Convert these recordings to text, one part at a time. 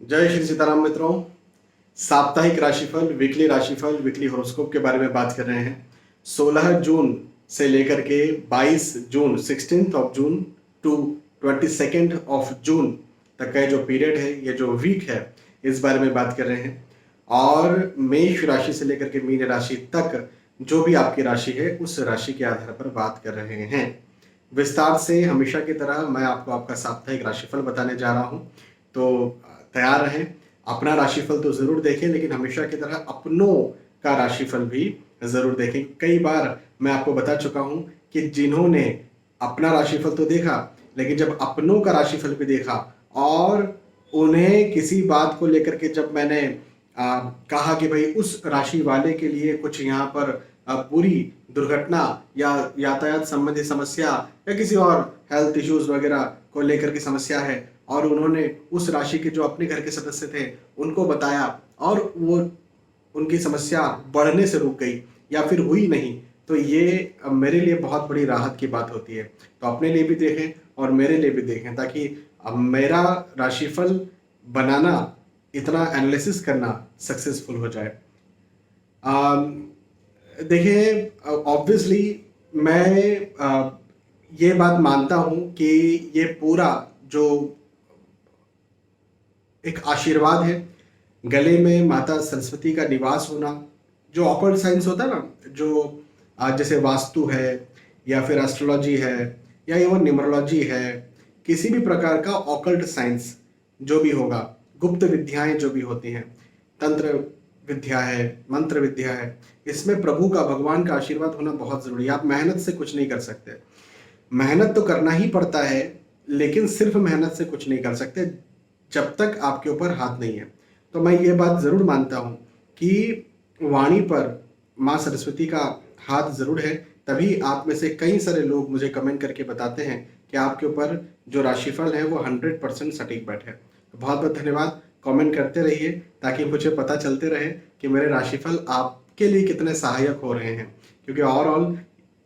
जय श्री सीताराम मित्रों। साप्ताहिक राशिफल, वीकली हॉरोस्कोप के बारे में बात कर रहे हैं। 16 जून से लेकर के 22 जून 16th of June to 22nd of June तक का जो पीरियड है, ये जो वीक है, इस बारे में बात कर रहे हैं। और मेष राशि से लेकर के मीन राशि तक जो भी आपकी राशि है, उस राशि के आधार पर बात कर रहे हैं। विस्तार से हमेशा की तरह मैं आपको आपका साप्ताहिक राशिफल बताने जा रहा हूं, तो तैयार रहें। अपना राशिफल तो जरूर देखें, लेकिन हमेशा की तरह अपनों का राशिफल भी जरूर देखें। कई बार मैं आपको बता चुका हूं कि जिन्होंने अपना राशिफल तो देखा, लेकिन जब अपनों का राशिफल भी देखा और उन्हें किसी बात को लेकर के जब मैंने कहा कि भाई उस राशि वाले के लिए कुछ यहाँ पर बुरी दुर्घटना या यातायात संबंधी समस्या या किसी और हेल्थ इश्यूज वगैरह को लेकर के समस्या है, और उन्होंने उस राशि के जो अपने घर के सदस्य थे उनको बताया और वो उनकी समस्या बढ़ने से रुक गई या फिर हुई नहीं, तो ये मेरे लिए बहुत बड़ी राहत की बात होती है। तो अपने लिए भी देखें और मेरे लिए भी देखें, ताकि अब मेरा राशिफल बनाना, इतना एनालिसिस करना सक्सेसफुल हो जाए। देखिए, ऑब्वियसली मैं ये बात मानता हूं कि ये पूरा जो एक आशीर्वाद है, गले में माता सरस्वती का निवास होना, जो ऑकल्ट साइंस होता है ना, जो जैसे वास्तु है या फिर एस्ट्रोलॉजी है या इवन न्यूमरोलॉजी है, किसी भी प्रकार का ऑकल्ट साइंस जो भी होगा, गुप्त विद्याएं जो भी होती हैं, तंत्र विद्या है, मंत्र विद्या है, इसमें प्रभु का, भगवान का आशीर्वाद होना बहुत जरूरी है। आप मेहनत से कुछ नहीं कर सकते। मेहनत तो करना ही पड़ता है, लेकिन सिर्फ मेहनत से कुछ नहीं कर सकते जब तक आपके ऊपर हाथ नहीं है। तो मैं ये बात जरूर मानता हूँ कि वाणी पर माँ सरस्वती का हाथ जरूर है, तभी आप में से कई सारे लोग मुझे कमेंट करके बताते हैं कि आपके ऊपर जो राशिफल है वो 100% सटीक बैठे। तो बहुत बहुत धन्यवाद। कमेंट करते रहिए ताकि मुझे पता चलते रहे कि मेरे राशिफल आपके लिए कितने सहायक हो रहे हैं, क्योंकि ओवरऑल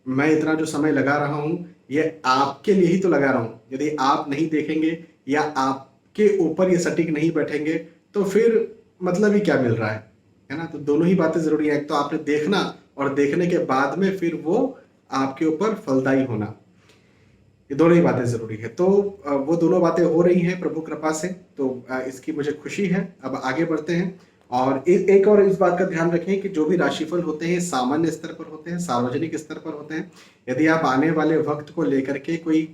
मैं इतना जो समय लगा रहा हूँ ये आपके लिए ही तो लगा रहा हूँ। यदि आप नहीं देखेंगे या आपके ऊपर ये सटीक नहीं बैठेंगे तो फिर मतलब ही क्या मिल रहा है ना। तो दोनों ही बातें जरूरी है। एक तो आपने देखना और देखने के बाद में फिर वो आपके ऊपर फलदायी होना, ये दोनों ही बातें जरूरी है। तो वो दोनों बातें हो रही हैं प्रभु कृपा से, तो इसकी मुझे खुशी है। अब आगे बढ़ते हैं और एक और इस बात का ध्यान रखें कि जो भी राशिफल होते हैं सामान्य स्तर पर होते हैं, सार्वजनिक स्तर पर होते हैं। यदि आप आने वाले वक्त को लेकर के कोई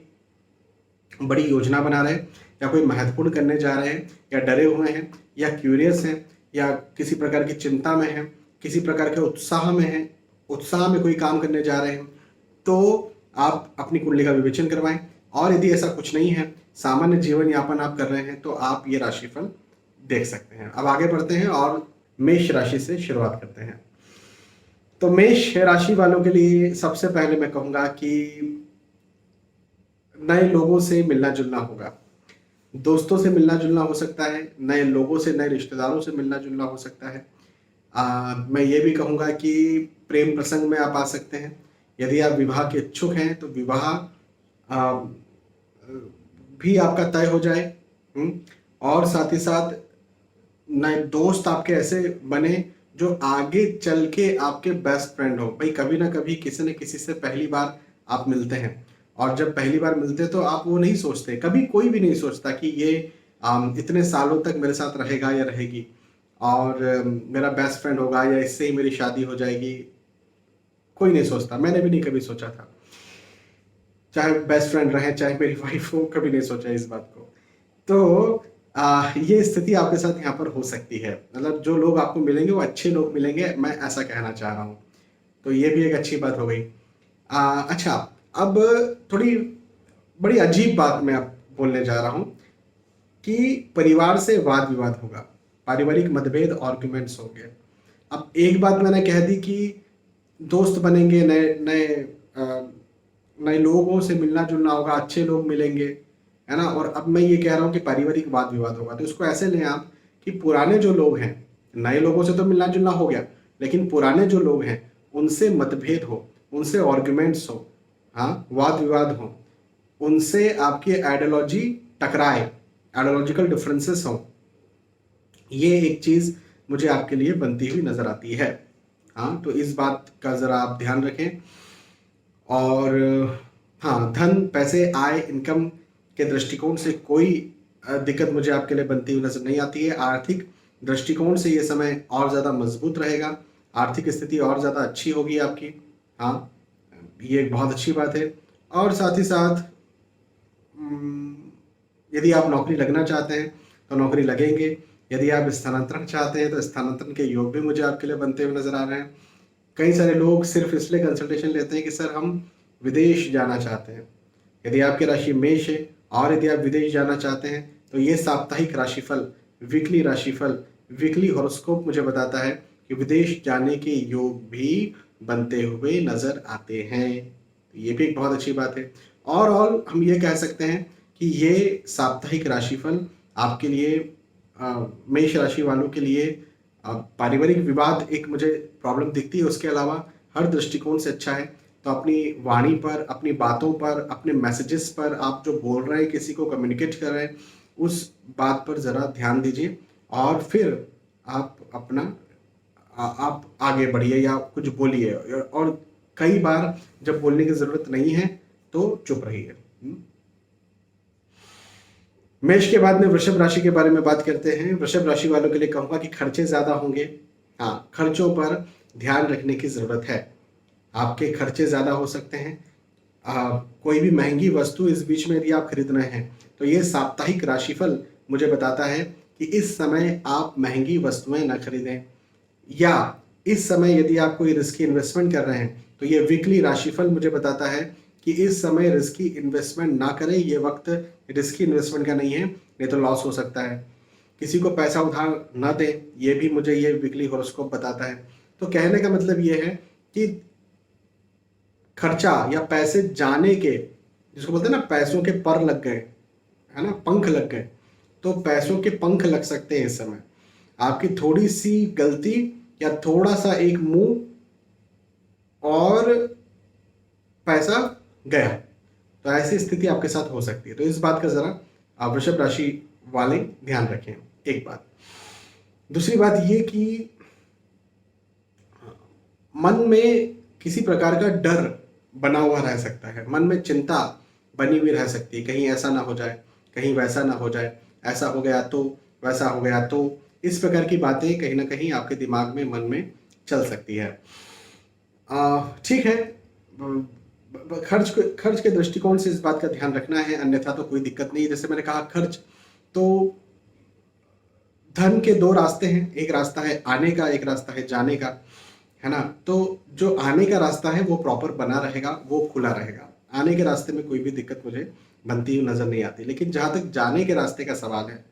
बड़ी योजना बना रहे हैं या कोई महत्वपूर्ण करने जा रहे हैं या डरे हुए हैं या क्यूरियस हैं या किसी प्रकार की चिंता में हैं, किसी प्रकार के उत्साह में हैं, उत्साह में कोई काम करने जा रहे हैं, तो आप अपनी कुंडली का विवेचन करवाएं। और यदि ऐसा कुछ नहीं है, सामान्य जीवन यापन आप कर रहे हैं, तो आप ये राशिफल देख सकते हैं। अब आगे बढ़ते हैं और मेष राशि से शुरुआत करते हैं। तो मेष राशि वालों के लिए सबसे पहले मैं कहूंगा कि नए लोगों से मिलना जुलना होगा। दोस्तों से मिलना जुलना हो सकता है, नए लोगों से, नए रिश्तेदारों से मिलना जुलना हो सकता है। मैं ये भी कहूँगा कि प्रेम प्रसंग में आप आ सकते हैं। यदि आप विवाह के इच्छुक हैं तो विवाह भी आपका तय हो जाए। और साथ ही साथ नए दोस्त आपके ऐसे बने जो आगे चल के आपके बेस्ट फ्रेंड हो। भाई कभी ना कभी किसी न किसी से पहली बार आप मिलते हैं, और जब पहली बार मिलते तो आप वो नहीं सोचते, कभी कोई भी नहीं सोचता कि ये इतने सालों तक मेरे साथ रहेगा या रहेगी और मेरा बेस्ट फ्रेंड होगा या इससे ही मेरी शादी हो जाएगी। कोई नहीं सोचता, मैंने भी नहीं कभी सोचा था। चाहे बेस्ट फ्रेंड रहे, चाहे मेरी वाइफ हो, कभी नहीं सोचा इस बात को। तो ये स्थिति आपके साथ यहाँ पर हो सकती है। मतलब जो लोग आपको मिलेंगे वो अच्छे लोग मिलेंगे, मैं ऐसा कहना चाह रहा हूँ। तो ये भी एक अच्छी बात हो गई। अच्छा, अब थोड़ी बड़ी अजीब बात मैं अब बोलने जा रहा हूँ कि परिवार से वाद विवाद होगा, पारिवारिक मतभेद, आर्ग्यूमेंट्स होंगे। अब एक बात मैंने कह दी कि दोस्त बनेंगे, नए नए नए लोगों से मिलना जुलना होगा, अच्छे लोग मिलेंगे, है ना। और अब मैं ये कह रहा हूँ कि पारिवारिक वाद विवाद होगा, तो इसको ऐसे लें आप कि पुराने जो लोग हैं, नए लोगों से तो मिलना जुलना हो गया, लेकिन पुराने जो लोग हैं उनसे मतभेद हो, उनसे आर्ग्यूमेंट्स हो, हाँ, वाद विवाद हो, उनसे आपकी आइडियोलॉजी टकराए, आइडियोलॉजिकल डिफरेंसेस हो, ये एक चीज़ मुझे आपके लिए बनती हुई नज़र आती है। हाँ, तो इस बात का ज़रा आप ध्यान रखें। और हाँ, धन, पैसे, आय, इनकम के दृष्टिकोण से कोई दिक्कत मुझे आपके लिए बनती हुई नज़र नहीं आती है। आर्थिक दृष्टिकोण से ये समय और ज़्यादा मजबूत रहेगा, आर्थिक स्थिति और ज़्यादा अच्छी होगी आपकी। हाँ, ये एक बहुत अच्छी बात है। और साथ ही साथ यदि आप नौकरी लगना चाहते हैं तो नौकरी लगेंगे। यदि आप स्थानांतरण चाहते हैं तो स्थानांतरण के योग भी मुझे आपके लिए बनते हुए नजर आ रहे हैं। कई सारे लोग सिर्फ इसलिए कंसल्टेशन लेते हैं कि सर हम विदेश जाना चाहते हैं। यदि आपकी राशि मेष है और यदि आप विदेश जाना चाहते हैं तो ये साप्ताहिक राशिफल, वीकली राशिफल, वीकली हॉरोस्कोप मुझे बताता है कि विदेश जाने के योग भी बनते हुए नजर आते हैं। तो ये भी एक बहुत अच्छी बात है। और ऑल हम ये कह सकते हैं कि ये साप्ताहिक राशिफल आपके लिए मेष राशि वालों के लिए पारिवारिक विवाद एक मुझे प्रॉब्लम दिखती है, उसके अलावा हर दृष्टिकोण से अच्छा है। तो अपनी वाणी पर, अपनी बातों पर, अपने मैसेजेस पर, आप जो बोल रहे हैं, किसी को कम्युनिकेट कर रहे हैं, उस बात पर ज़रा ध्यान दीजिए और फिर आप अपना आप आगे बढ़िए या कुछ बोलिए। और कई बार जब बोलने की ज़रूरत नहीं है तो चुप रहिए। मेष के बाद में वृषभ राशि के बारे में बात करते हैं। वृषभ राशि वालों के लिए कहूंगा कि खर्चे ज्यादा होंगे। हाँ, खर्चों पर ध्यान रखने की जरूरत है। आपके खर्चे ज्यादा हो सकते हैं। कोई भी महंगी वस्तु इस बीच में यदि आप खरीद रहे हैं तो ये साप्ताहिक राशिफल मुझे बताता है कि इस समय आप महंगी वस्तुएं न खरीदें। या इस समय यदि आप कोई रिस्की इन्वेस्टमेंट कर रहे हैं तो ये वीकली राशिफल मुझे बताता है कि इस समय रिस्की इन्वेस्टमेंट ना करें। ये वक्त रिस्की इन्वेस्टमेंट का नहीं है, नहीं तो लॉस हो सकता है। किसी को पैसा उधार ना दें, ये भी मुझे ये वीकली हॉरोस्कोप बताता है। तो कहने का मतलब ये है कि खर्चा या पैसे जाने के, जिसको बोलते हैं ना पैसों के पर लग गए, है ना, पंख लग गए, तो पैसों के पंख लग सकते हैं इस समय। आपकी थोड़ी सी गलती या थोड़ा सा एक मुंह और पैसा गया, तो ऐसी स्थिति आपके साथ हो सकती है। तो इस बात का जरा आप वृषभ राशि वाले ध्यान रखें। एक बात। दूसरी बात ये कि मन में किसी प्रकार का डर बना हुआ रह सकता है, मन में चिंता बनी हुई रह सकती है, कहीं ऐसा ना हो जाए, कहीं वैसा ना हो जाए, ऐसा हो गया तो, वैसा हो गया तो। इस प्रकार की बातें कहीं ना कहीं आपके दिमाग में, मन में चल सकती है। ठीक है, खर्च के दृष्टिकोण से इस बात का ध्यान रखना है, अन्यथा तो कोई दिक्कत नहीं। जैसे मैंने कहा, खर्च तो धन के दो रास्ते हैं, एक रास्ता है आने का, एक रास्ता है जाने का, है ना। तो जो आने का रास्ता है वो प्रॉपर बना रहेगा, वो खुला रहेगा। आने के रास्ते में कोई भी दिक्कत मुझे बनती हुई नजर नहीं आती। लेकिन जहां तक जाने के रास्ते का सवाल है,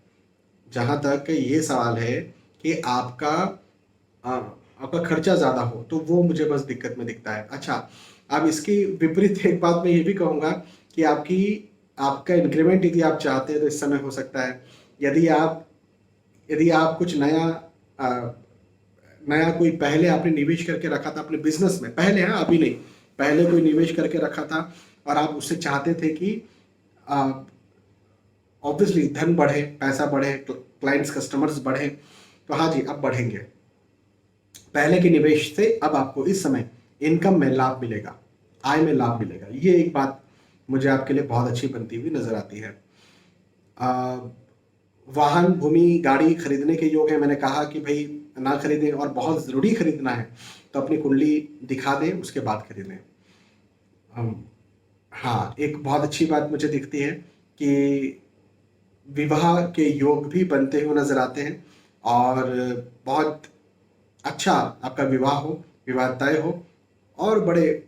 जहां तक ये सवाल है कि आपका खर्चा ज़्यादा हो, तो वो मुझे बस दिक्कत में दिखता है। अच्छा, अब इसकी विपरीत एक बात मैं ये भी कहूँगा कि आपका इंक्रीमेंट यदि आप चाहते हैं तो इस समय हो सकता है। यदि आप कुछ नया कोई पहले आपने निवेश करके रखा था अपने बिजनेस में, पहले, हाँ अभी नहीं, पहले कोई निवेश करके रखा था और आप उससे चाहते थे कि ऑब्वियसली धन बढ़े, पैसा बढ़े, क्लाइंट्स कस्टमर्स बढ़े, तो हाँ जी, अब बढ़ेंगे। पहले के निवेश से अब आपको इस समय इनकम में लाभ मिलेगा, आय में लाभ मिलेगा। ये एक बात मुझे आपके लिए बहुत अच्छी बनती हुई नजर आती है। वाहन, भूमि, गाड़ी खरीदने के योग है। मैंने कहा कि भाई ना खरीदें, और बहुत ज़रूरी खरीदना है तो अपनी कुंडली दिखा दें, उसके बाद खरीदें। हाँ, एक बहुत अच्छी बात मुझे दिखती है कि विवाह के योग भी बनते हुए नजर आते हैं और बहुत अच्छा आपका विवाह हो, विवाह तय हो और बड़े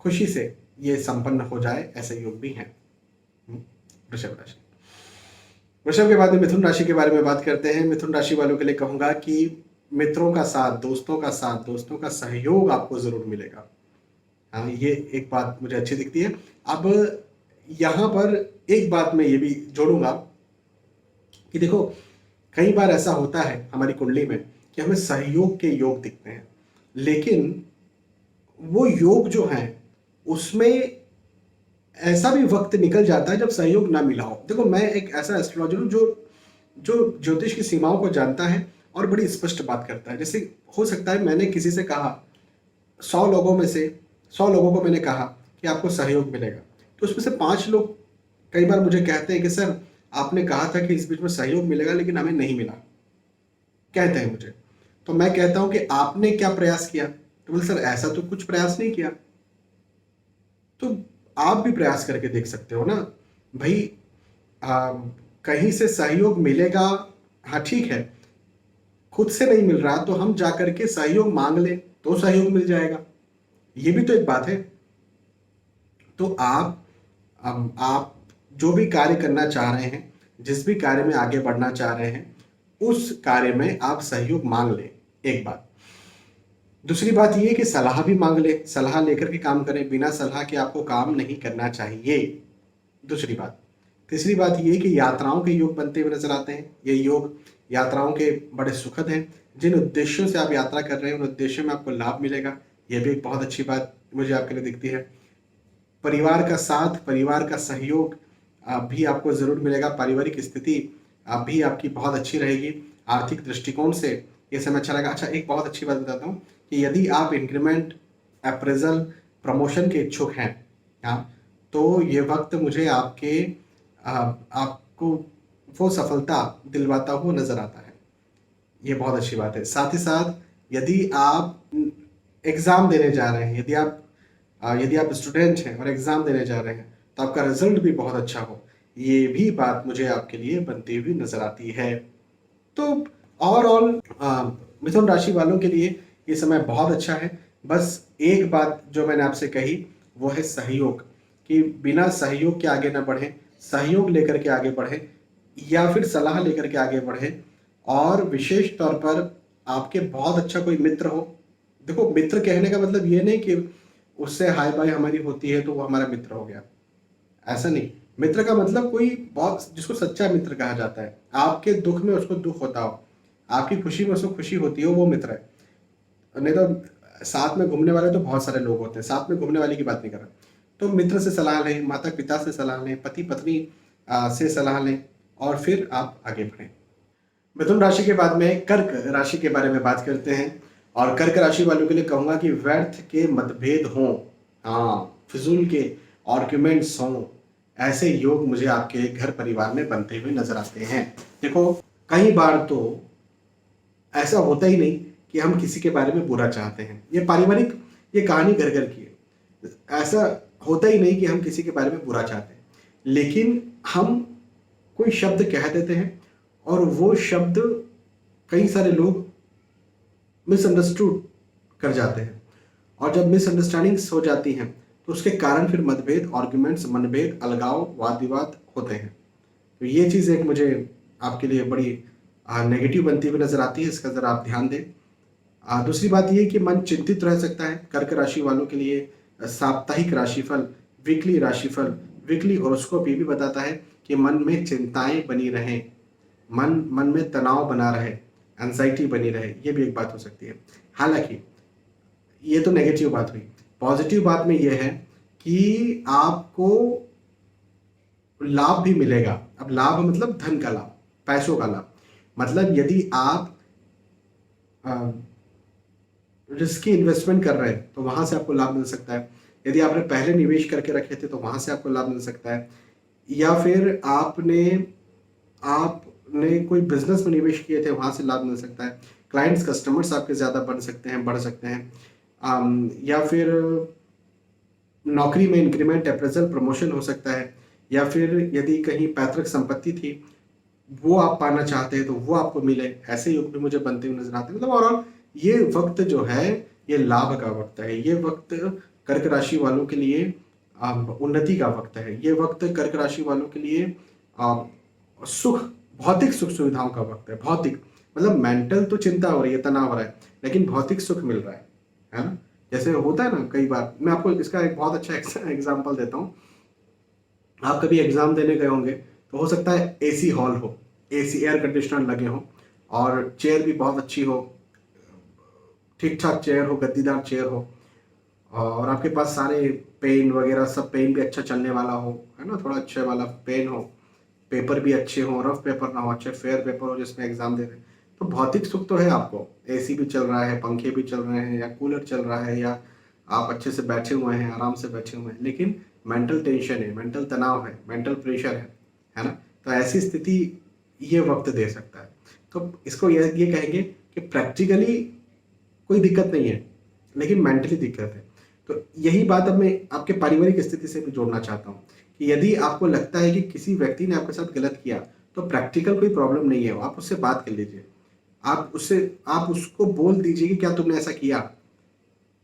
खुशी से ये संपन्न हो जाए, ऐसे योग भी हैं। वृषभ राशि। वृषभ के बाद में मिथुन राशि के बारे में बात करते हैं। मिथुन राशि वालों के लिए कहूंगा कि मित्रों का साथ, दोस्तों का सहयोग आपको जरूर मिलेगा। हाँ, ये एक बात मुझे अच्छी दिखती है। अब यहाँ पर एक बात मैं ये भी जोड़ूंगा कि देखो, कई बार ऐसा होता है हमारी कुंडली में कि हमें सहयोग के योग दिखते हैं, लेकिन वो योग जो हैं उसमें ऐसा भी वक्त निकल जाता है जब सहयोग ना मिला हो। देखो, मैं एक ऐसा एस्ट्रोलॉजर हूँ जो जो ज्योतिष की सीमाओं को जानता है और बड़ी स्पष्ट बात करता है। जैसे हो सकता है मैंने किसी से कहा, 100 लोगों में से 100 लोगों को मैंने कहा कि आपको सहयोग मिलेगा, तो उसमें से 5 लोग कई बार मुझे कहते हैं कि सर आपने कहा था कि इस बीच में सहयोग मिलेगा लेकिन हमें नहीं मिला, कहते हैं मुझे। तो मैं कहता हूं कि आपने क्या प्रयास किया? तो बोले सर ऐसा तो कुछ प्रयास नहीं किया। तो आप भी प्रयास करके देख सकते हो ना भाई। आ, कहीं से सहयोग मिलेगा, हाँ ठीक है, खुद से नहीं मिल रहा तो हम जाकर के सहयोग मांग लें तो सहयोग मिल जाएगा, ये भी तो एक बात है। तो आप जो भी कार्य करना चाह रहे हैं, जिस भी कार्य में आगे बढ़ना चाह रहे हैं, उस कार्य में आप सहयोग मांग लें, एक बात। दूसरी बात ये कि सलाह भी मांग ले, सलाह लेकर के काम करें, बिना सलाह के आपको काम नहीं करना चाहिए, दूसरी बात। तीसरी बात ये कि यात्राओं के योग बनते हुए नजर आते हैं। ये योग यात्राओं के बड़े सुखद हैं। जिन उद्देश्यों से आप यात्रा कर रहे हैं उन उद्देश्यों में आपको लाभ मिलेगा, ये भी एक बहुत अच्छी बात मुझे आपके लिए दिखती है। परिवार का साथ, परिवार का सहयोग भी आपको जरूर मिलेगा। पारिवारिक स्थिति भी आपकी बहुत अच्छी रहेगी। आर्थिक दृष्टिकोण से ये समय अच्छा रहेगा। अच्छा, एक बहुत अच्छी बात बताता हूँ कि यदि आप इंक्रीमेंट, अप्रेजल, प्रमोशन के इच्छुक हैं, हाँ, तो ये वक्त मुझे आपको वो सफलता दिलवाता हुआ नजर आता है। ये बहुत अच्छी बात है। साथ ही साथ यदि आप एग्जाम देने जा रहे हैं, यदि आप स्टूडेंट हैं और एग्जाम देने जा रहे हैं, तो आपका रिजल्ट भी बहुत अच्छा हो, ये भी बात मुझे आपके लिए बनती हुई नजर आती है। तो ओवरऑल मिथुन राशि वालों के लिए ये समय बहुत अच्छा है। बस एक बात जो मैंने आपसे कही वो है सहयोग, कि बिना सहयोग के आगे ना बढ़े, सहयोग लेकर के आगे बढ़े या फिर सलाह लेकर के आगे बढ़े। और विशेष तौर पर आपके बहुत अच्छा कोई मित्र हो। देखो, मित्र कहने का मतलब ये नहीं कि उससे हाय बाय हमारी होती है तो वो हमारा मित्र हो गया, ऐसा नहीं। मित्र का मतलब कोई बहुत, जिसको सच्चा मित्र कहा जाता है, आपके दुख में उसको दुख होता हो, आपकी खुशी में उसको खुशी होती हो, वो मित्र है। नहीं तो साथ में घूमने वाले तो बहुत सारे लोग होते हैं, साथ में घूमने वाले की बात नहीं कर रहा। तो मित्र से सलाह लें, माता पिता से सलाह लें, पति पत्नी से सलाह लें और फिर आप आगे बढ़ें। मिथुन राशि के बाद में कर्क राशि के बारे में बात करते हैं। और कर्क राशि वालों के लिए कहूंगा कि व्यर्थ के मतभेद हों, हाँ, फिजूल के आर्ग्यूमेंट्स हों, ऐसे योग मुझे आपके घर परिवार में बनते हुए नजर आते हैं। देखो, कई बार तो ऐसा होता ही नहीं कि हम किसी के बारे में बुरा चाहते हैं। ये पारिवारिक, ये कहानी घर घर की है। ऐसा होता ही नहीं कि हम किसी के बारे में बुरा चाहते हैं, लेकिन हम कोई शब्द कह देते हैं और वो शब्द कई सारे लोग मिसअंडरस्टूड कर जाते हैं। और जब मिसअंडरस्टैंडिंग्स हो जाती हैं तो उसके कारण फिर मतभेद, आर्ग्यूमेंट्स, मनभेद, अलगाव, वाद विवाद होते हैं। तो ये चीज़ एक मुझे आपके लिए बड़ी नेगेटिव बनती हुई नजर आती है, इसका ज़रा आप ध्यान दें। दूसरी बात ये कि मन चिंतित रह सकता है। कर्क राशि वालों के लिए साप्ताहिक राशिफल, वीकली राशिफल, वीकली हॉरोस्कोप ये भी बताता है कि मन में चिंताएं बनी रहें, मन में तनाव बना रहे, एंजाइटी बनी रहे, ये भी एक बात हो सकती है। हालांकि ये तो नेगेटिव बात हुई। पॉजिटिव बात में ये है कि आपको लाभ भी मिलेगा। अब लाभ मतलब धन का लाभ, पैसों का लाभ। मतलब यदि आप रिस्की इन्वेस्टमेंट कर रहे हैं तो वहां से आपको लाभ मिल सकता है। यदि आपने पहले निवेश करके रखे थे तो वहां से आपको लाभ मिल सकता है। या फिर आपने कोई बिजनेस में निवेश किए थे, वहां से लाभ मिल सकता है। क्लाइंट्स, कस्टमर्स आपके ज़्यादा बन सकते हैं, बढ़ सकते हैं। या फिर नौकरी में इंक्रीमेंट, अप्रेजल, प्रमोशन हो सकता है। या फिर यदि कहीं पैतृक संपत्ति थी वो आप पाना चाहते हैं तो वो आपको मिले, ऐसे योग भी मुझे बनते हुए नजर आते हैं। मतलब ओवरऑल ये वक्त जो है ये लाभ का वक्त है। ये वक्त कर्क राशि वालों के लिए उन्नति का वक्त है। ये वक्त कर्क राशि वालों के लिए सुख, भौतिक सुख सुविधाओं का वक्त है। भौतिक मतलब मेंटल तो चिंता हो रही है, तनाव हो रहा है, लेकिन भौतिक सुख मिल रहा है ना। जैसे होता है ना, कई बार मैं आपको इसका एक बहुत अच्छा एग्जाम्पल देता हूँ। आप कभी एग्जाम देने गए होंगे तो हो सकता है एसी हॉल हो, एसी एयर कंडीशनर लगे हो और चेयर भी बहुत अच्छी हो, ठीक ठाक चेयर हो, गद्दीदार चेयर हो, और आपके पास सारे पेन वगैरह सब, पेन भी अच्छा चलने वाला हो, है ना, थोड़ा अच्छे वाला पेन हो, पेपर भी अच्छे हों, रफ पेपर ना हो, अच्छे फेयर पेपर हो जिसमें एग्जाम दे रहे हैं, तो भौतिक सुख तो है आपको, एसी भी चल रहा है, पंखे भी चल रहे हैं, या कूलर चल रहा है, या आप अच्छे से बैठे हुए हैं, आराम से बैठे हुए हैं, लेकिन मेंटल टेंशन है, मेंटल तनाव है, मेंटल प्रेशर है ना। तो ऐसी स्थिति ये वक्त दे सकता है। तो इसको ये कहेंगे कि प्रैक्टिकली कोई दिक्कत नहीं है, लेकिन मेंटली दिक्कत है। तो यही बात अब मैं आपके पारिवारिक स्थिति से भी जोड़ना चाहता हूँ कि यदि आपको लगता है कि किसी व्यक्ति ने आपके साथ गलत किया, तो प्रैक्टिकल कोई प्रॉब्लम नहीं है, आप उससे बात कर लीजिए, आप उसको बोल दीजिए कि क्या तुमने ऐसा किया,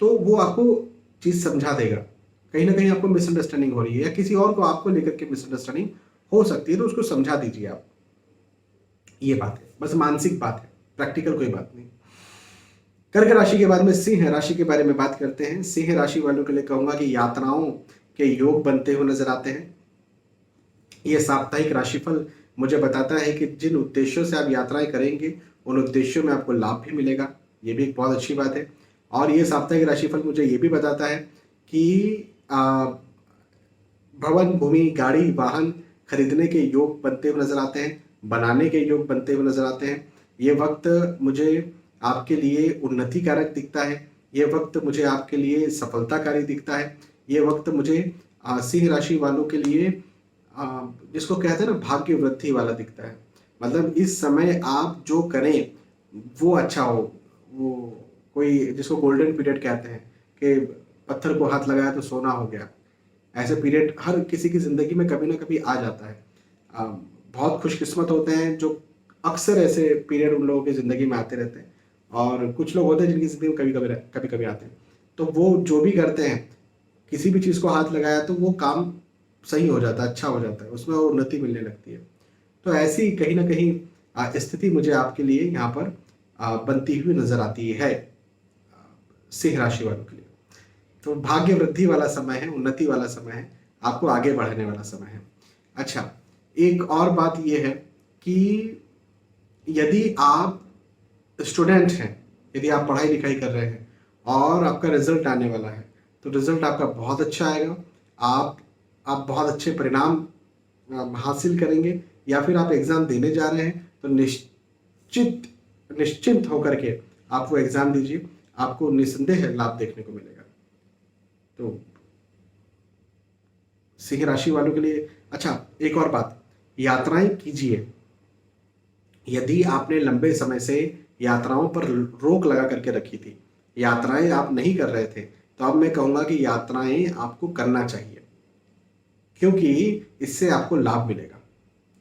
तो वो आपको चीज़ समझा देगा। कहीं ना कहीं आपको मिसअंडरस्टैंडिंग हो रही है, या किसी और को आपको लेकर के मिसअंडरस्टैंडिंग हो सकती है, तो उसको समझा दीजिए आप। ये बात है, बस मानसिक बात है, प्रैक्टिकल कोई बात नहीं। कर्क राशि के बाद में सिंह राशि के बारे में बात करते हैं। सिंह राशि वालों के लिए कहूंगा कि यात्राओं के योग बनते हुए नजर आते हैं। ये साप्ताहिक राशिफल मुझे बताता है कि जिन उद्देश्यों से आप यात्राएं करेंगे, उन उद्देश्यों में आपको लाभ भी मिलेगा, ये भी एक बहुत अच्छी बात है। और ये साप्ताहिक राशिफल मुझे ये भी बताता है कि भवन, भूमि, गाड़ी, वाहन खरीदने के योग बनते हुए नजर आते हैं, बनाने के योग बनते हुए नजर आते हैं। ये वक्त मुझे आपके लिए उन्नति कारक दिखता है, ये वक्त मुझे आपके लिए सफलताकारी दिखता है, ये वक्त मुझे सिंह राशि वालों के लिए जिसको कहते हैं ना भाग्य वृद्धि वाला दिखता है। मतलब इस समय आप जो करें वो अच्छा हो, वो कोई जिसको गोल्डन पीरियड कहते हैं कि पत्थर को हाथ लगाया तो सोना हो गया, ऐसे पीरियड हर किसी की ज़िंदगी में कभी ना कभी आ जाता है। बहुत खुशकिस्मत होते हैं जो अक्सर ऐसे पीरियड उन लोगों की ज़िंदगी में आते रहते हैं, और कुछ लोग होते हैं जिनकी ज़िंदगी में कभी कभी आते हैं। तो वो जो भी करते हैं, किसी भी चीज़ को हाथ लगाया तो वो काम सही हो जाता है, अच्छा हो जाता है, उसमें और उन्नति मिलने लगती है। तो ऐसी कहीं ना कहीं स्थिति मुझे आपके लिए यहाँ पर बनती हुई नजर आती है सिंह राशि वालों के लिए। तो भाग्य वृद्धि वाला समय है, उन्नति वाला समय है, आपको आगे बढ़ने वाला समय है। अच्छा, एक और बात यह है कि यदि आप स्टूडेंट हैं, यदि आप पढ़ाई लिखाई कर रहे हैं और आपका रिजल्ट आने वाला है, तो रिजल्ट आपका बहुत अच्छा आएगा। आप बहुत अच्छे परिणाम हासिल करेंगे, या फिर आप एग्ज़ाम देने जा रहे हैं तो निश्चिंत होकर के आप वो एग्ज़ाम दीजिए, आपको निस्संदेह लाभ देखने को मिलेगा। तो सिंह राशि वालों के लिए अच्छा, एक और बात, यात्राएं कीजिए। यदि आपने लंबे समय से यात्राओं पर रोक लगा करके रखी थी, यात्राएं आप नहीं कर रहे थे, तो अब मैं कहूँगा कि यात्राएं आपको करना चाहिए, क्योंकि इससे आपको लाभ मिलेगा,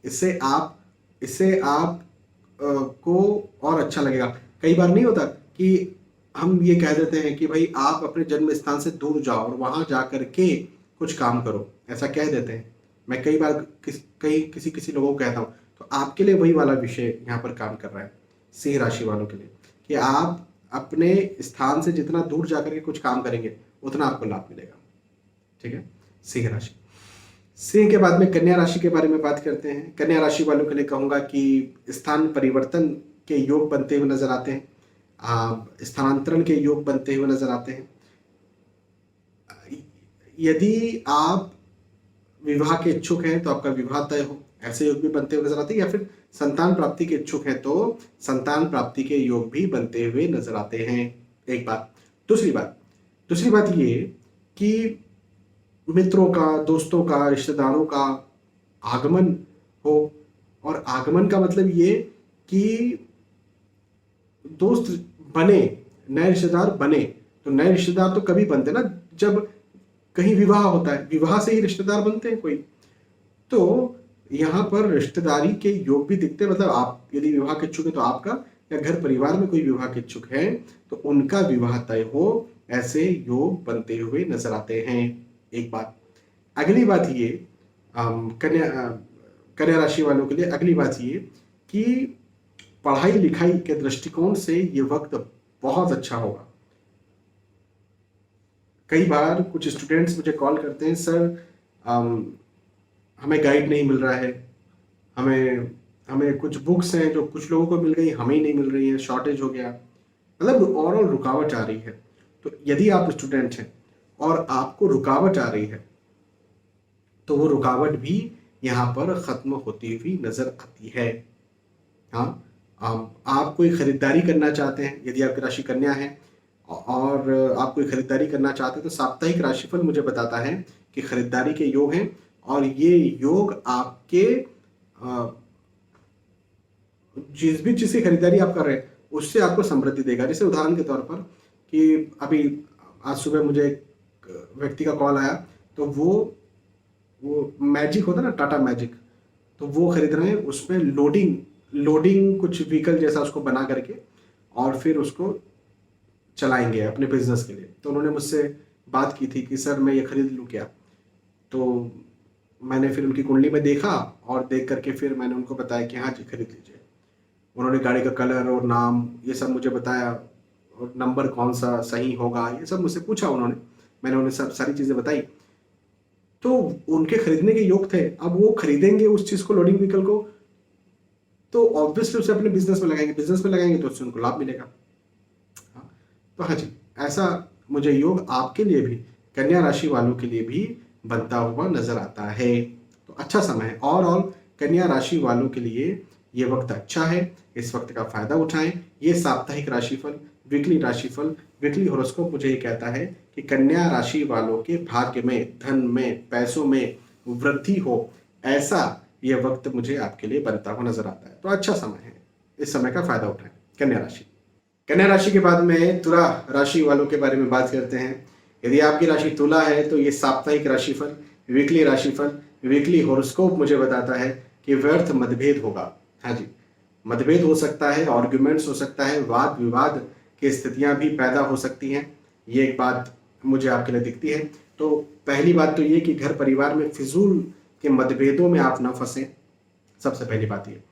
इससे आप को और अच्छा लगेगा। कई बार नहीं होता कि हम ये कह देते हैं कि भाई आप अपने जन्म स्थान से दूर जाओ और वहां जा करके कुछ काम करो, ऐसा कह देते हैं। मैं कई बार किसी लोगों को कहता हूँ, तो आपके लिए वही वाला विषय यहाँ पर काम कर रहा है सिंह राशि वालों के लिए, कि आप अपने स्थान से जितना दूर जाकर के कुछ काम करेंगे उतना आपको लाभ मिलेगा। ठीक है, सिंह राशि। सिंह के बाद में कन्या राशि के बारे में बात करते हैं। कन्या राशि वालों के लिए कहूँगा कि स्थान परिवर्तन के योग बनते हुए नजर आते हैं, स्थानांतरण के योग बनते हुए नजर आते हैं। यदि आप विवाह के इच्छुक हैं तो आपका विवाह तय हो, ऐसे योग भी बनते हुए नजर आते हैं, या फिर संतान प्राप्ति के इच्छुक हैं तो संतान प्राप्ति के योग भी बनते हुए नजर आते हैं। एक बात। दूसरी बात ये कि मित्रों का, दोस्तों का, रिश्तेदारों का आगमन हो, और आगमन का मतलब ये कि दोस्त बने, नए रिश्तेदार बने। तो नए रिश्तेदार तो कभी बनते ना जब कहीं विवाह होता है, विवाह से ही रिश्तेदार बनते हैं कोई। तो यहाँ पर रिश्तेदारी के योग भी दिखते हैं, मतलब आप यदि विवाह के इच्छुक है तो आपका, या घर परिवार में कोई विवाह के इच्छुक है तो उनका विवाह तय हो, ऐसे योग बनते हुए नजर आते हैं। एक बात। अगली बात ये कन्या राशि वालों के लिए अगली बात ये कि पढ़ाई लिखाई के दृष्टिकोण से ये वक्त बहुत अच्छा होगा। कई बार कुछ स्टूडेंट्स मुझे कॉल करते हैं, सर हमें गाइड नहीं मिल रहा है, हमें कुछ बुक्स हैं जो कुछ लोगों को मिल गई, हमें ही नहीं मिल रही है, शॉर्टेज हो गया, मतलब ओवरऑल रुकावट आ रही है। तो यदि आप स्टूडेंट हैं और आपको रुकावट आ रही है, तो वो रुकावट भी यहाँ पर खत्म होती हुई नजर आती है। हाँ, आप कोई खरीदारी करना चाहते हैं, यदि आपकी राशि कन्या है और आप कोई खरीदारी करना चाहते हैं, तो साप्ताहिक राशिफल मुझे बताता है कि खरीदारी के योग हैं और ये योग आपके जिस भी चीज़ की खरीदारी आप कर रहे हैं उससे आपको समृद्धि देगा। जैसे उदाहरण के तौर पर कि अभी आज सुबह मुझे एक व्यक्ति का कॉल आया, तो वो मैजिक होता है ना, टाटा मैजिक, तो वो खरीद रहे हैं। उसमें लोडिंग कुछ व्हीकल जैसा उसको बना करके और फिर उसको चलाएंगे अपने बिजनेस के लिए। तो उन्होंने मुझसे बात की थी कि सर मैं ये खरीद लूँ क्या? तो मैंने फिर उनकी कुंडली में देखा और देख करके फिर मैंने उनको बताया कि हाँ जी खरीद लीजिए। उन्होंने गाड़ी का कलर और नाम ये सब मुझे बताया और नंबर कौन सा सही होगा ये सब मुझसे पूछा उन्होंने। मैंने उन्हें सब सारी चीज़ें बताई, तो उनके खरीदने के योग थे। अब वो खरीदेंगे उस चीज़ को, लोडिंग व्हीकल को, तो ऑब्वियसली उसे अपने बिजनेस में लगाएंगे तो उससे उनको लाभ मिलेगा। हाँ, तो हाँ जी, ऐसा मुझे योग आपके लिए भी, कन्या राशि वालों के लिए भी बनता हुआ नजर आता है। तो अच्छा समय है। और कन्या राशि वालों के लिए ये वक्त अच्छा है, इस वक्त का फायदा उठाएं। ये साप्ताहिक राशिफल, वीकली राशिफल, वीकली हॉरोस्कोप मुझे ये कहता है कि कन्या राशि वालों के भाग्य में, धन में, पैसों में वृद्धि हो, ऐसा ये वक्त मुझे आपके लिए बनता हुआ नजर आता है। तो अच्छा समय है, इस समय का फायदा उठाएं कन्या राशि। कन्या राशि के बाद में तुला राशि वालों के बारे में बात करते हैं। यदि आपकी राशि तुला है तो ये साप्ताहिक राशिफल, वीकली राशिफल, वीकली हॉरोस्कोप मुझे बताता है कि व्यर्थ मतभेद होगा। हाँ जी, मतभेद हो सकता है, आर्ग्यूमेंट्स हो सकता है, वाद विवाद की स्थितियां भी पैदा हो सकती हैं। ये एक बात मुझे आपके लिए दिखती है। तो पहली बात तो ये कि घर परिवार में फिजूल के मतभेदों में आप ना फंसें, सबसे पहली बात ये।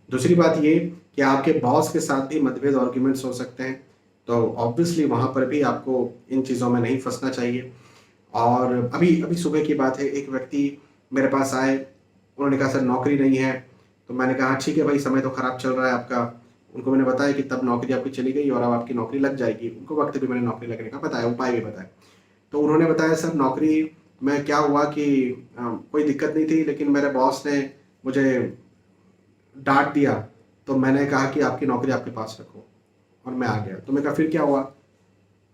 दूसरी बात ये कि आपके बॉस के साथ भी मतभेद, आर्ग्यूमेंट्स हो सकते हैं, तो ऑब्वियसली वहाँ पर भी आपको इन चीज़ों में नहीं फंसना चाहिए। और अभी अभी सुबह की बात है, एक व्यक्ति मेरे पास आए, उन्होंने कहा सर नौकरी नहीं है। तो मैंने कहा ठीक है भाई, समय तो ख़राब चल रहा है आपका। उनको मैंने बताया कि तब नौकरी आपकी चली गई और अब आपकी नौकरी लग जाएगी। उनको वक्त भी मैंने नौकरी लगने का बताया, उपाय भी बताया। तो उन्होंने बताया सर नौकरी में क्या हुआ कि कोई दिक्कत नहीं थी, लेकिन मेरे बॉस ने मुझे डांट दिया, तो मैंने कहा कि आपकी नौकरी आपके पास रखो, और मैं आ गया। तो मैं कहा फिर क्या हुआ?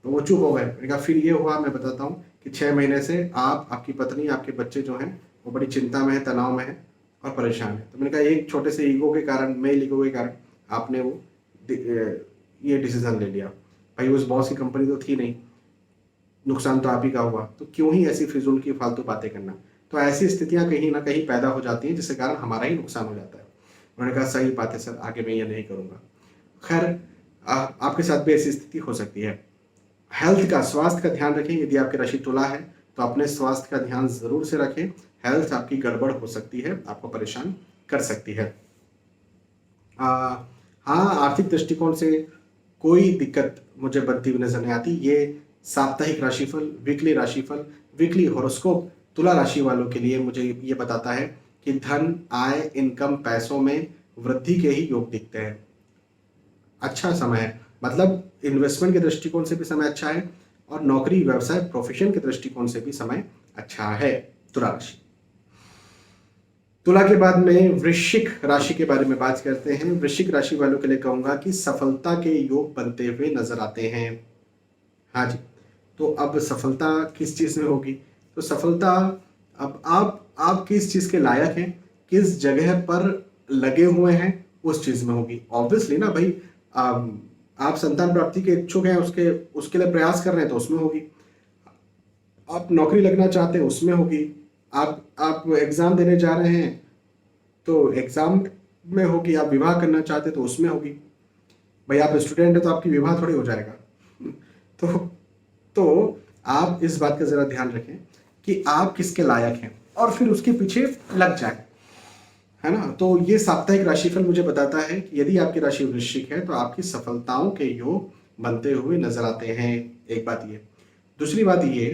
तो वो चुप हो गए। मैंने कहा फिर ये हुआ, मैं बताता हूँ कि 6 महीने से आपकी पत्नी, आपके बच्चे जो हैं वो बड़ी चिंता में है, तनाव में है और परेशान है। तो मैंने कहा एक छोटे से ईगो के कारण, मेल ईगो के कारण आपने वो ये डिसीजन ले लिया। भाई उस बॉस की कंपनी तो थी नहीं, नुकसान तो आप ही का हुआ, तो क्यों ही ऐसी फिजूल की फालतू बातें करना। तो ऐसी स्थितियां कहीं ना कहीं पैदा हो जाती हैं जिसके कारण हमारा ही नुकसान हो जाता है। उन्होंने कहा सही बात है सर, आगे मैं ये नहीं करूँगा। खैर आपके साथ भी ऐसी स्थिति हो सकती है। हेल्थ का, स्वास्थ्य का ध्यान रखें। यदि आपकी राशि तुला है तो अपने स्वास्थ्य का ध्यान जरूर से रखें। हेल्थ आपकी गड़बड़ हो सकती है, आपको परेशान कर सकती है। हाँ, आर्थिक दृष्टिकोण से कोई दिक्कत मुझे बनती हुई नजर नहीं आती। ये साप्ताहिक राशिफल, वीकली राशिफल, वीकली हॉरोस्कोप तुला राशि वालों के लिए मुझे ये बताता है कि धन, आय, इनकम, पैसों में वृद्धि के ही योग दिखते हैं। अच्छा समय है, मतलब इन्वेस्टमेंट के दृष्टिकोण से भी समय अच्छा है और नौकरी, व्यवसाय, प्रोफेशन के दृष्टिकोण से भी समय अच्छा है। तुला राशि। तुला के बाद में वृश्चिक राशि के बारे में बात करते हैं। वृश्चिक राशि वालों के लिए कहूंगा कि सफलता के योग बनते हुए नजर आते हैं। हाँ जी, तो अब सफलता किस चीज में होगी? तो सफलता, अब आप किस चीज के लायक हैं, किस जगह पर लगे हुए हैं, उस चीज में होगी। ऑब्वियसली ना भाई, आप संतान प्राप्ति के इच्छुक हैं, उसके लिए प्रयास कर रहे हैं तो उसमें होगी। आप नौकरी लगना चाहते हैं उसमें होगी। आप एग्जाम देने जा रहे हैं तो एग्जाम में होगी। आप विवाह करना चाहते हैं तो उसमें होगी। भाई आप स्टूडेंट हैं तो आपकी विवाह थोड़ी हो जाएगा। तो तो आप इस बात का जरा ध्यान रखें कि आप किसके लायक हैं और फिर उसके पीछे लग जाए, है ना। तो ये साप्ताहिक राशिफल मुझे बताता है कि यदि आपकी राशि वृश्चिक है तो आपकी सफलताओं के योग बनते हुए नजर आते हैं। एक बात ये। दूसरी बात ये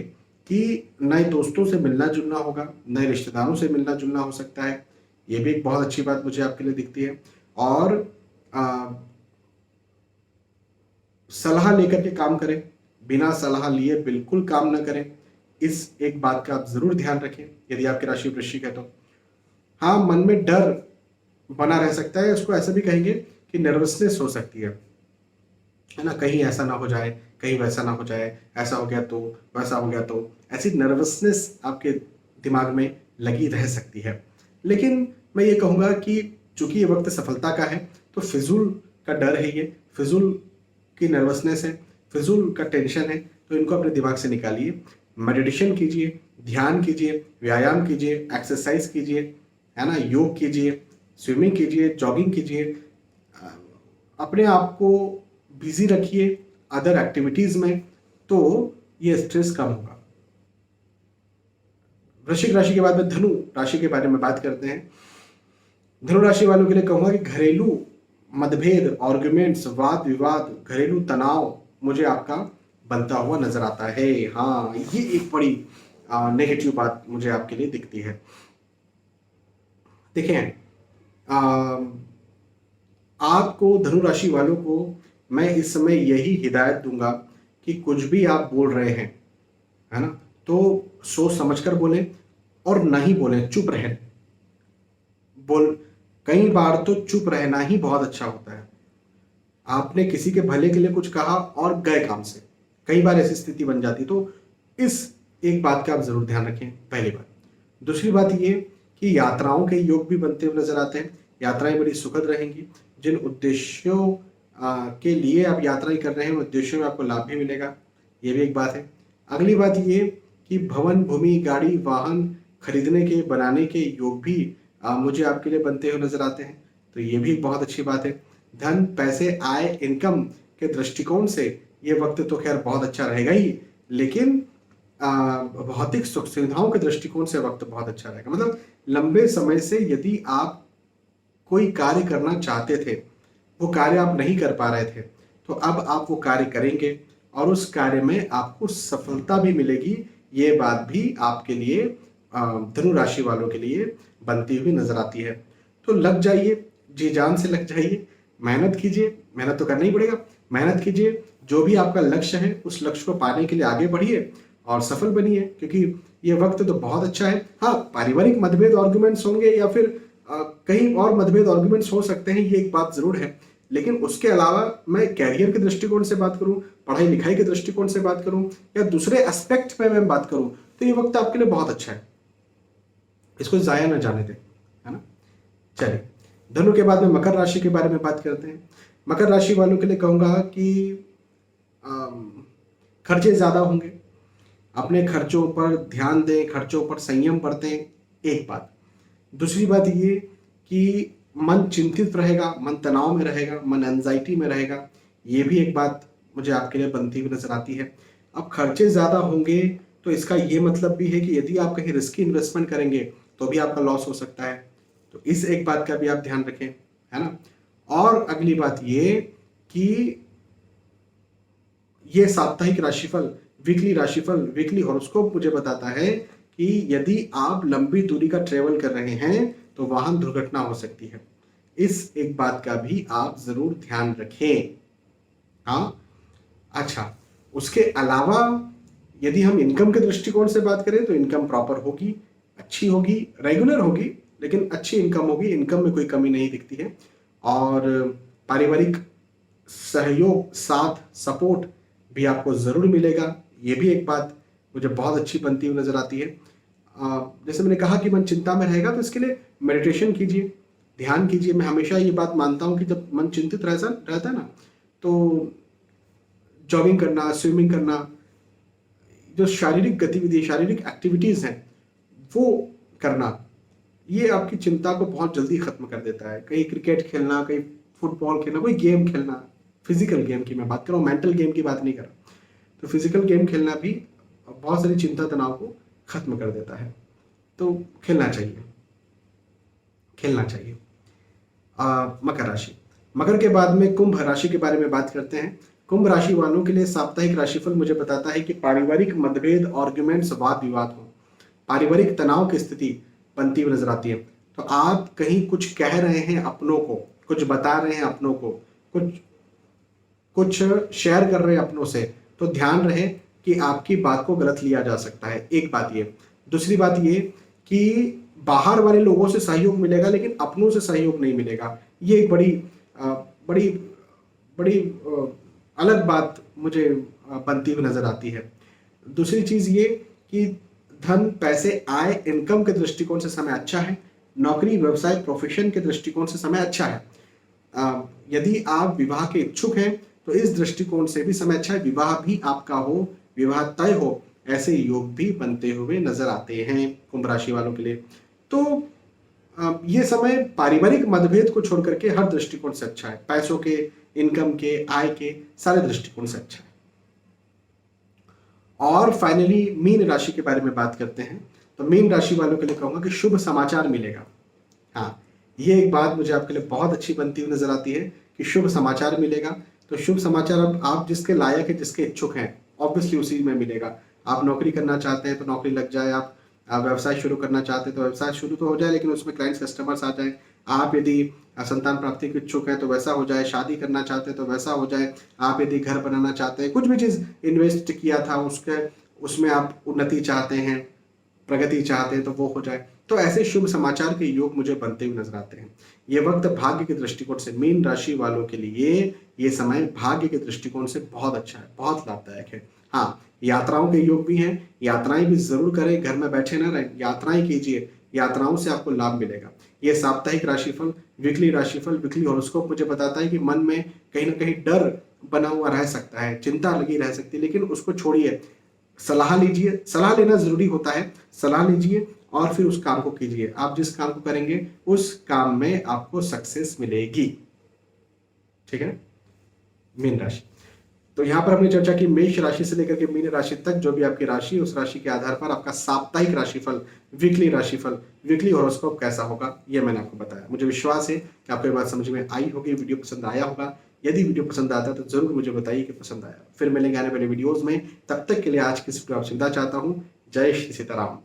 कि नए दोस्तों से मिलना जुलना होगा, नए रिश्तेदारों से मिलना जुलना हो सकता है। ये भी एक बहुत अच्छी बात मुझे आपके लिए दिखती है। और सलाह लेकर के काम करें, बिना सलाह लिए बिल्कुल काम न करें। इस एक बात का आप जरूर ध्यान रखें यदि आपकी राशि वृश्चिक है तो। हाँ, मन में डर बना रह सकता है, उसको ऐसा भी कहेंगे कि नर्वसनेस हो सकती है ना, कहीं ऐसा ना हो जाए, कहीं वैसा ना हो जाए, ऐसा हो गया तो, वैसा हो गया तो, ऐसी नर्वसनेस आपके दिमाग में लगी रह सकती है। लेकिन मैं ये कहूँगा कि चूंकि ये वक्त सफलता का है, तो फिजूल का डर है, ये फिजूल की नर्वसनेस है, फिजूल का टेंशन है, तो इनको अपने दिमाग से निकालिए। मेडिटेशन कीजिए, ध्यान कीजिए, व्यायाम कीजिए, एक्सरसाइज कीजिए, है ना, योग कीजिए, स्विमिंग कीजिए, जॉगिंग कीजिए, अपने आप को बिजी रखिए अदर एक्टिविटीज में, तो ये स्ट्रेस कम होगा। वृश्चिक राशि के बाद में धनु राशि के बारे में बात करते हैं। धनु राशि वालों के लिए कहूंगा कि घरेलू मतभेद, आर्गुमेंट्स, वाद विवाद, घरेलू तनाव मुझे आपका बनता हुआ नजर आता है। हाँ, ये एक बड़ी नेगेटिव बात मुझे आपके लिए दिखती है। देखें, आपको, धनु राशि वालों को मैं इस समय यही हिदायत दूंगा कि कुछ भी आप बोल रहे हैं, है ना, तो सोच समझकर बोलें और नहीं बोलें, चुप रहें। कई बार तो चुप रहना ही बहुत अच्छा होता है। आपने किसी के भले के लिए कुछ कहा और गए काम से, कई बार ऐसी स्थिति बन जाती, तो इस एक बात का आप जरूर ध्यान रखें, पहली बात। दूसरी बात ये कि यात्राओं के योग भी बनते हुए नजर आते हैं। यात्राएं बड़ी सुखद रहेंगी। जिन उद्देश्यों के लिए आप यात्राएं कर रहे हैं, उद्देश्यों में आपको लाभ भी मिलेगा, ये भी एक बात है। अगली बात ये कि भवन, भूमि, गाड़ी, वाहन खरीदने के, बनाने के योग भी मुझे आपके लिए बनते हुए नजर आते हैं, तो ये भी एक बहुत अच्छी बात है। धन, पैसे, आय, इनकम के दृष्टिकोण से ये वक्त तो खैर बहुत अच्छा रहेगा ही, लेकिन भौतिक सुख सुविधाओं के दृष्टिकोण से वक्त बहुत अच्छा रहेगा। मतलब लंबे समय से यदि आप कोई कार्य करना चाहते थे, वो कार्य आप नहीं कर पा रहे थे, तो अब आप वो कार्य करेंगे और उस कार्य में आपको सफलता भी मिलेगी। ये बात भी आपके लिए, धनु राशि वालों के लिए बनती हुई नजर आती है। तो लग जाइए, जी जान से लग जाइए, मेहनत कीजिए, मेहनत तो करना ही पड़ेगा, मेहनत कीजिए, जो भी आपका लक्ष्य है उस लक्ष्य को पाने के लिए आगे बढ़िए और सफल बनिए, क्योंकि ये वक्त तो बहुत अच्छा है। हाँ, पारिवारिक मतभेद, आर्गुमेंट्स होंगे या फिर कहीं और मतभेद, आर्गुमेंट्स हो सकते हैं, ये एक बात जरूर है, लेकिन उसके अलावा मैं कैरियर के दृष्टिकोण से बात करूं, पढ़ाई लिखाई के दृष्टिकोण से बात करूं या दूसरे एस्पेक्ट पे मैं बात करूं, तो ये वक्त आपके लिए बहुत अच्छा है, इसको जाया ना जाने दें, है ना। चलिए, धनु के बाद में मकर राशि के बारे में बात करते हैं। मकर राशि वालों के लिए कहूंगा कि खर्चे ज्यादा होंगे, अपने खर्चों पर ध्यान दें, खर्चों पर संयम बरतें, एक बात। दूसरी बात ये कि मन चिंतित रहेगा, मन तनाव में रहेगा, मन एंजाइटी में रहेगा, ये भी एक बात मुझे आपके लिए बनती हुई नजर आती है। अब खर्चे ज़्यादा होंगे तो इसका ये मतलब भी है कि यदि आप कहीं रिस्की इन्वेस्टमेंट करेंगे तो भी आपका लॉस हो सकता है, तो इस एक बात का भी आप ध्यान रखें, है ना। और अगली बात ये कि ये साप्ताहिक राशिफल, वीकली राशिफल, वीकली हॉरोस्कोप मुझे बताता है कि यदि आप लंबी दूरी का ट्रेवल कर रहे हैं तो वाहन दुर्घटना हो सकती है। इस एक बात का भी आप जरूर ध्यान रखें। हाँ, अच्छा, उसके अलावा यदि हम इनकम के दृष्टिकोण से बात करें तो इनकम प्रॉपर होगी, अच्छी होगी, रेगुलर होगी, लेकिन अच्छी इनकम होगी, इनकम में कोई कमी नहीं दिखती है। और पारिवारिक सहयोग, साथ, सपोर्ट भी आपको जरूर मिलेगा, ये भी एक बात मुझे बहुत अच्छी बनती हुई नजर आती है। जैसे मैंने कहा कि मन चिंता में रहेगा, तो इसके लिए मेडिटेशन कीजिए, ध्यान कीजिए। मैं हमेशा ये बात मानता हूँ कि जब मन चिंतित रहता है ना, तो जॉगिंग करना, स्विमिंग करना, जो शारीरिक गतिविधि, शारीरिक एक्टिविटीज़ हैं वो करना, ये आपकी चिंता को बहुत जल्दी खत्म कर देता है। कहीं क्रिकेट खेलना, कहीं फुटबॉल खेलना, कोई गेम खेलना, फिजिकल गेम की मैं बात कर रहा हूँ, मेंटल गेम की बात नहीं कर रहा, तो फिजिकल गेम खेलना भी बहुत सारी चिंता तनाव को खत्म कर देता है, तो खेलना चाहिए, खेलना चाहिए। मकर राशि, मकर के बाद में कुंभ राशि के बारे में बात करते हैं। कुंभ राशि वालों के लिए साप्ताहिक राशिफल मुझे बताता है कि पारिवारिक मतभेद, आर्गुमेंट्स, वाद विवाद हो, पारिवारिक तनाव की स्थिति बनती हुई नजर आती है। तो आप कहीं कुछ कह रहे हैं अपनों को, कुछ बता रहे हैं अपनों को, कुछ शेयर कर रहे हैं अपनों से, तो ध्यान रहे कि आपकी बात को गलत लिया जा सकता है, एक बात ये। दूसरी बात ये कि बाहर वाले लोगों से सहयोग मिलेगा लेकिन अपनों से सहयोग नहीं मिलेगा। ये एक बड़ी बड़ी अलग बात मुझे बनती हुई नजर आती है। दूसरी चीज ये कि धन, पैसे, आय, इनकम के दृष्टिकोण से समय अच्छा है। नौकरी, व्यवसाय, प्रोफेशन के दृष्टिकोण से समय अच्छा है। यदि आप विवाह के इच्छुक हैं तो इस दृष्टिकोण से भी समय अच्छा है। विवाह भी आपका हो, विवाह तय हो, ऐसे योग भी बनते हुए नजर आते हैं कुंभ राशि वालों के लिए। तो ये समय पारिवारिक मतभेद को छोड़ करके हर दृष्टिकोण से अच्छा है। पैसों के, इनकम के, आय के सारे दृष्टिकोण से अच्छा है। और फाइनली मीन राशि के बारे में बात करते हैं। तो मीन राशि वालों के लिए कहूंगा कि शुभ समाचार मिलेगा। हाँ, ये एक बात मुझे आपके लिए बहुत अच्छी बनती हुई नजर आती है कि शुभ समाचार मिलेगा। तो शुभ समाचार अब आप जिसके लायक है, जिसके इच्छुक हैं, ऑब्वियसली उसी में मिलेगा। आप नौकरी करना चाहते हैं तो नौकरी लग जाए, आप व्यवसाय शुरू करना चाहते हैं तो व्यवसाय शुरू तो हो जाए, लेकिन उसमें क्लाइंट्स, कस्टमर्स आ जाए। आप यदि संतान प्राप्ति के इच्छुक हैं तो वैसा हो जाए, शादी करना चाहते हैं तो वैसा हो जाए। आप यदि घर बनाना चाहते हैं, कुछ भी चीज़ इन्वेस्ट किया था उसमें आप उन्नति चाहते हैं, प्रगति चाहते हैं तो वो हो जाए। तो ऐसे शुभ समाचार के योग मुझे बनते हुए नजर आते हैं। ये वक्त भाग्य के दृष्टिकोण से मीन राशि वालों के लिए ये समय भाग्य के दृष्टिकोण से बहुत अच्छा है, बहुत लाभदायक है। हाँ, यात्राओं के योग भी हैं, यात्राएं भी जरूर करें, घर में बैठे ना रहें, यात्राएं कीजिए, यात्राओं से आपको लाभ मिलेगा। ये साप्ताहिक राशिफल, वीकली राशिफल, वीकली हॉरोस्कोप मुझे बताता है कि मन में कहीं ना कहीं डर बना हुआ रह सकता है, चिंता लगी रह सकती है, लेकिन उसको छोड़िए, सलाह लीजिए। सलाह लेना जरूरी होता है, सलाह लीजिए और फिर उस काम को कीजिए। आप जिस काम को करेंगे उस काम में आपको सक्सेस मिलेगी। ठीक है, मीन राशि। तो यहां पर हमने चर्चा की मेष राशि से लेकर के मीन राशि तक, जो भी आपकी राशि, उस राशि के आधार पर आपका साप्ताहिक राशिफल, वीकली राशिफल, वीकली हॉरोस्कोप कैसा होगा, ये मैंने आपको बताया। मुझे विश्वास है कि आपको ये बात समझ में आई होगी, वीडियो पसंद आया होगा। यदि वीडियो पसंद आता है तो जरूर मुझे बताइए कि पसंद आया। फिर मिलेंगे आने वाले वीडियोज में, तब तक के लिए आज की इस वीडियो आपसे विदा चाहता हूँ। जय श्री सीताराम।